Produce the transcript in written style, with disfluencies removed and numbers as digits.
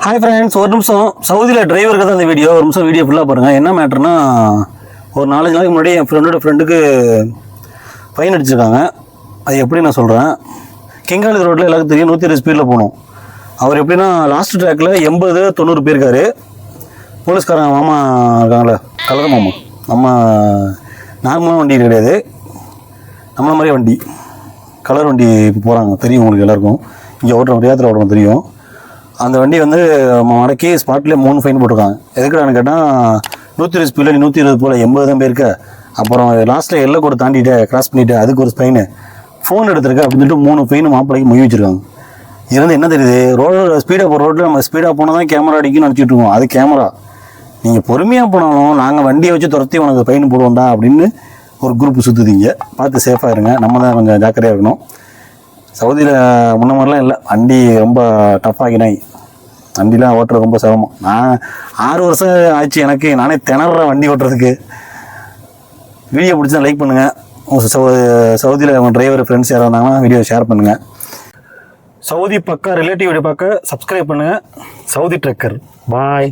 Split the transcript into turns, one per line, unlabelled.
Hi friends, ஒரு நிமிஷம் சவுதியில் டிரைவருக்கு தான் இந்த வீடியோ. ஒரு நிமிஷம் வீடியோ ஃபுல்லாக பாருங்கள். என்ன மேட்டர்னா, ஒரு 4-5 நாளைக்கு முன்னாடி என் ஃப்ரெண்டுக்கு ஃபைன் அடிச்சிருக்காங்க. அது எப்படி நான் சொல்கிறேன். கிங்காலி ரோட்டில் எல்லாருக்கும் தெரியும், 120 ஸ்பீடில் போகணும். அவர் எப்படின்னா லாஸ்ட் ட்ராக்கில் 80-90 போயிருக்காரு. போலீஸ்காரங்க மாமா இருக்காங்களே, கலர் மாமா, நம்ம நார்மலான வண்டி கிடையாது, நம்மள மாதிரியே வண்டி, கலர் வண்டி இப்போ போகிறாங்க, தெரியும் உங்களுக்கு எல்லாருக்கும். இங்கே ஓட்டுறவங்க ரியாத்தில் ஓட்டுறவங்க தெரியும். அந்த வண்டி வந்து மடக்கி ஸ்பாட்லேயே 3 ஃபைன் போட்டிருக்காங்க. எதுக்குடான்னு கேட்டால், 120 ஸ்பீடில் 120 போல் 80 தான் போயிருக்க, அப்புறம் லாஸ்ட்டில் எல்லை கூட தாண்டிட்டு கிராஸ் பண்ணிவிட்டு அதுக்கு ஒரு ஃபைனு, ஃபோன் எடுத்துருக்க அப்படின்னு சொல்லிட்டு 3 ஃபைனு மாப்பிள்ளைக்கு மொழி வச்சுருக்காங்க. இது வந்து என்ன தெரியுது, ரோடு ஸ்பீடாக போகிற ரோட்டில் நம்ம ஸ்பீடாக போனால் தான் கேமரா அடிக்குன்னு நினச்சிட்டு இருக்கோம். அது கேமரா. நீங்கள் பொறுமையாக போனாலும் நாங்கள் வண்டியை வச்சு துரத்தி உனக்கு ஃபைன் போடுவோம்டா அப்படின்னு ஒரு குரூப் சுற்றுதீங்க. பார்த்து சேஃபாக இருங்க. நம்ம தான் கொஞ்சம் ஜாக்கிரதையாக இருக்கணும். சவுதியில் முன்ன மாதிரிலாம் இல்லை, வண்டி ரொம்ப டஃப்பாகினாய். வண்டிலாம் ஓட்டுறது ரொம்ப சிரமம். நான் 6 வருஷம் ஆச்சு எனக்கு, நானே திணறேன் வண்டி ஓட்டுறதுக்கு. வீடியோ பிடிச்சா லைக் பண்ணுங்கள். சவுதியில் அவங்க டிரைவர் ஃப்ரெண்ட்ஸ் யாராவது இருந்தாங்கன்னா வீடியோ ஷேர் பண்ணுங்கள். சவுதி பக்கம் ரிலேட்டிவ் வீடியோ பார்க்க சப்ஸ்கிரைப் பண்ணுங்கள். சவுதி ட்ரக்கர். பாய்.